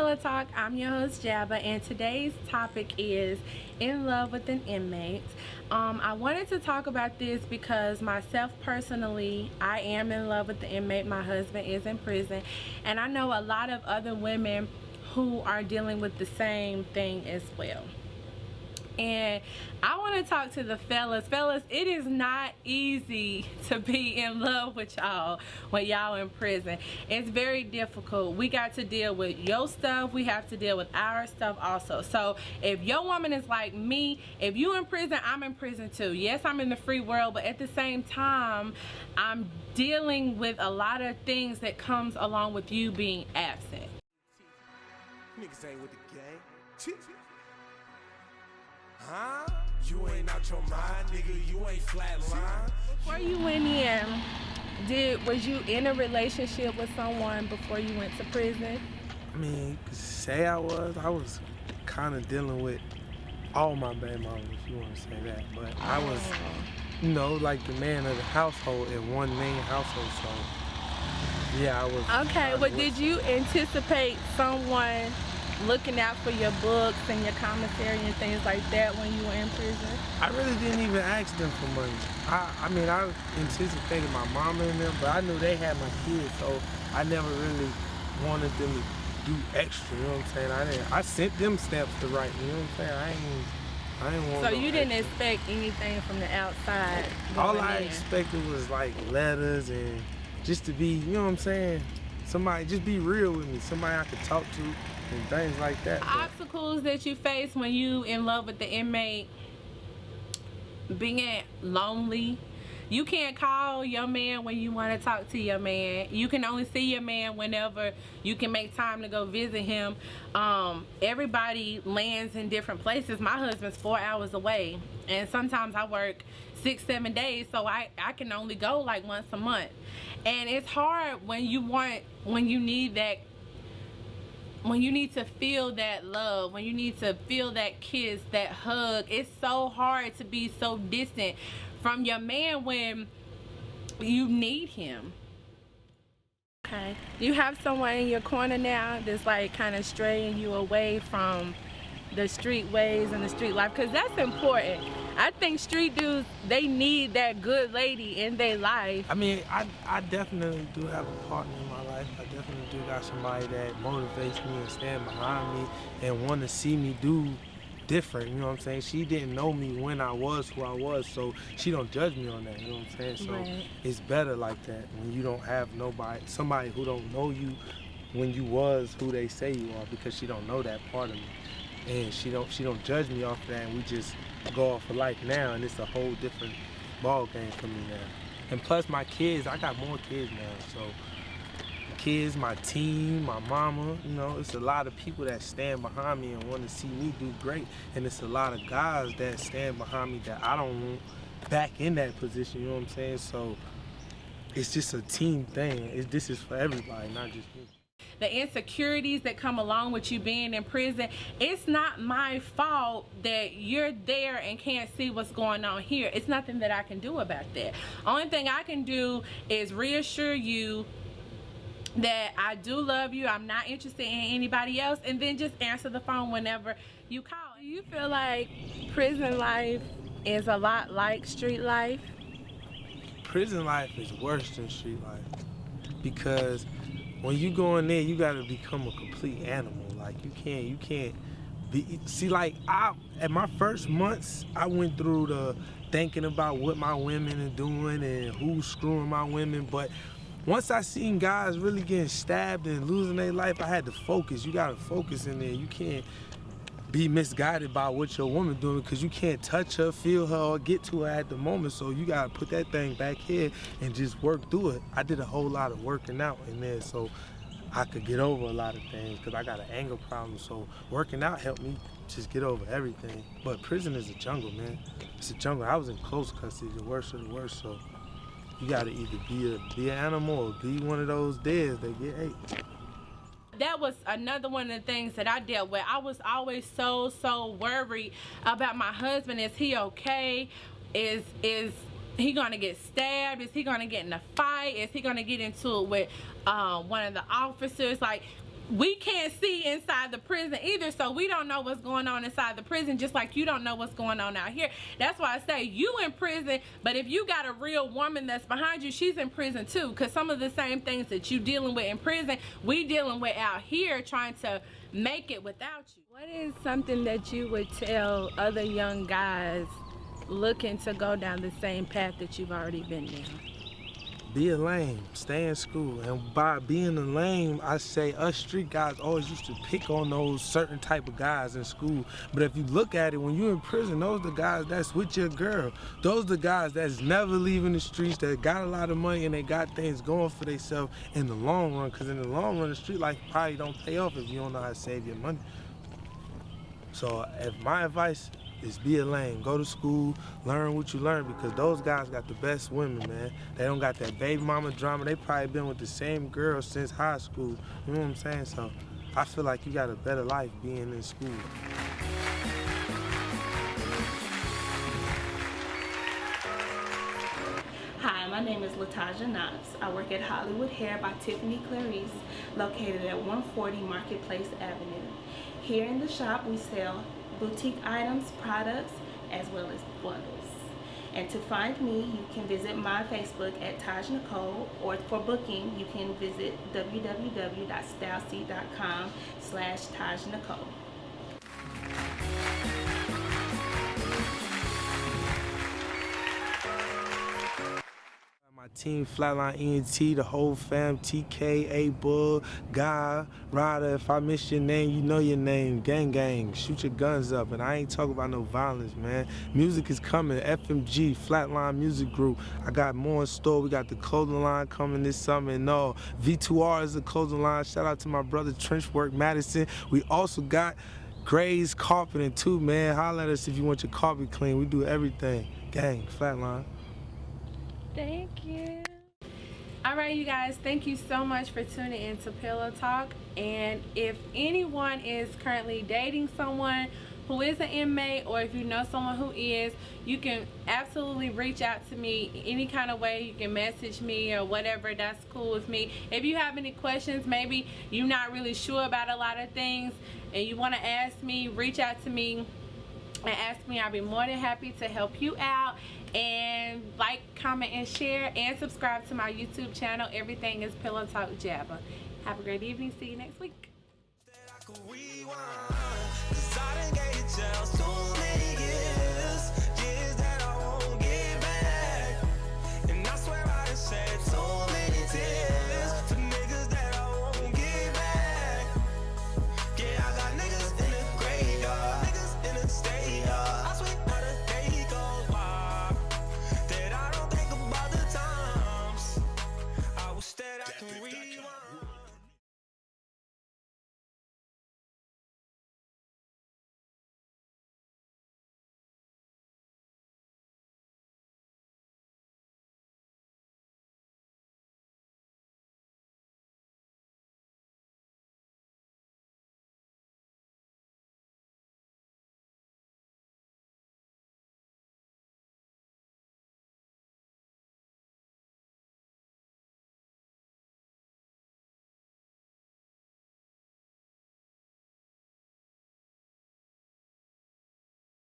Pillow Talk. I'm your host Jaba, and today's topic is in love with an inmate. I wanted to talk about this because myself personally, I am in love with the inmate. My husband is in prison, and I know a lot of other women who are dealing with the same thing as well. And I want to talk to the fellas. It is not easy to be in love with y'all when y'all in prison. It's very difficult. We got to deal with your stuff. We have to deal with our stuff also. So if your woman is like me, if you in prison, I'm in prison too. Yes, I'm in the free world, but at the same time, I'm dealing with a lot of things that comes along with you being absent. Niggas ain't with the gang. Huh? You ain't out your mind, nigga. You ain't flatline. Before you went in, was you in a relationship with someone before you went to prison? I mean, you could say I was kind of dealing with all my baby mamas, if you want to say that. But I was, you know, like the man of the household in one main household, so yeah, I was. Okay, well, did you anticipate someone looking out for your books and your commissary and things like that when you were in prison? I really didn't even ask them for money. I mean, I anticipated my mama and them, but I knew they had my kids, so I never really wanted them to do extra, you know what I'm saying? I sent them stamps to write, you know what I'm saying? I didn't want So no you didn't extra. expect anything from the outside? All I expected was like letters and just to be, you know what I'm saying? Somebody, just be real with me, somebody I could talk to and things like that. Obstacles that you face when you in love with the inmate, being lonely. You can't call your man when you want to talk to your man. You can only see your man whenever you can make time to go visit him. Everybody lands in different places. My husband's 4 hours away, and sometimes I work 6-7 days, so I can only go like once a month. And it's hard when you need to feel that love, when you need to feel that kiss, that hug. It's so hard to be so distant from your man when you need him. Okay, you have someone in your corner now that's like kind of straying you away from the street ways and the street life, because that's important. I think street dudes, they need that good lady in their life. I mean, I definitely do have a partner in my life. I definitely do got somebody that motivates me and stand behind me and want to see me do different, you know what I'm saying? She didn't know me when I was who I was, so she don't judge me on that, you know what I'm saying? So right. It's better like that when you don't have somebody who don't know you when you was who they say you are, because she don't know that part of me. And she don't judge me off that, and we just go off of life now, and it's a whole different ball game for me now. And plus my kids, I got more kids now, so kids, my team, my mama, you know, it's a lot of people that stand behind me and want to see me do great, and it's a lot of guys that stand behind me that I don't want back in that position, you know what I'm saying? So it's just a team thing. This is for everybody, not just me. The insecurities that come along with you being in prison, it's not my fault that you're there and can't see what's going on here. It's nothing that I can do about that. Only thing I can do is reassure you that I do love you, I'm not interested in anybody else, and then just answer the phone whenever you call. Do you feel like prison life is a lot like street life? Prison life is worse than street life, because when you go in there, you gotta become a complete animal. Like you can't be, see, like at my first months, I went through the thinking about what my women are doing and who's screwing my women, but once I seen guys really getting stabbed and losing their life, I had to focus. You gotta focus in there. You can't be misguided by what your woman doing, because you can't touch her, feel her, or get to her at the moment. So you gotta put that thing back here and just work through it. I did a whole lot of working out in there so I could get over a lot of things, because I got an anger problem. So working out helped me just get over everything. But prison is a jungle, man. It's a jungle. I was in close custody, the worst of the worst. So you gotta either be an animal or be one of those deads that get ate. That was another one of the things that I dealt with. I was always so worried about my husband. Is he okay? Is he gonna get stabbed? Is he gonna get in a fight? Is he gonna get into it with one of the officers? Like, we can't see inside the prison either, so we don't know what's going on inside the prison, just like you don't know what's going on out here. That's why I say you in prison, but if you got a real woman that's behind you, she's in prison too, because some of the same things that you dealing with in prison, we dealing with out here trying to make it without you. What is something that you would tell other young guys looking to go down the same path that you've already been down? Be a lame, stay in school. And by being a lame, I say us street guys always used to pick on those certain type of guys in school. But if you look at it, when you're in prison, those are the guys that's with your girl. Those are the guys that's never leaving the streets, that got a lot of money and they got things going for themselves in the long run. Because in the long run, the street life probably don't pay off if you don't know how to save your money. So if my advice is be a lame, go to school, learn what you learn, because those guys got the best women, man. They don't got that baby mama drama. They probably been with the same girl since high school. You know what I'm saying? So I feel like you got a better life being in school. Hi, my name is LaTaja Knox. I work at Hollywood Hair by Tiffany Clarice, located at 140 Marketplace Avenue. Here in the shop, we sell boutique items, products, as well as bundles. And to find me, you can visit my Facebook at Taj Nicole, or for booking, you can visit www.styleseat.com/Taj Nicole. My team, Flatline ENT, the whole fam, TK, A-Bull, Guy, Ryder. If I miss your name, you know your name. Gang, gang, shoot your guns up. And I ain't talking about no violence, man. Music is coming. FMG, Flatline Music Group. I got more in store. We got the clothing line coming this summer. And no, V2R is the clothing line. Shout out to my brother Trenchwork Madison. We also got Gray's Carpeting too, man. Holla at us if you want your carpet clean. We do everything. Gang, Flatline. Thank you. All right, you guys, thank you so much for tuning in to Pillow Talk. And if anyone is currently dating someone who is an inmate, or if you know someone who is, you can absolutely reach out to me any kind of way. You can message me or whatever. That's cool with me. If you have any questions, maybe you're not really sure about a lot of things and you want to ask me, reach out to me and ask me. I'll be more than happy to help you out. And like, comment, and share, and subscribe to my YouTube channel. Everything is Pillowtalkjaba. Have a great evening. See you next week.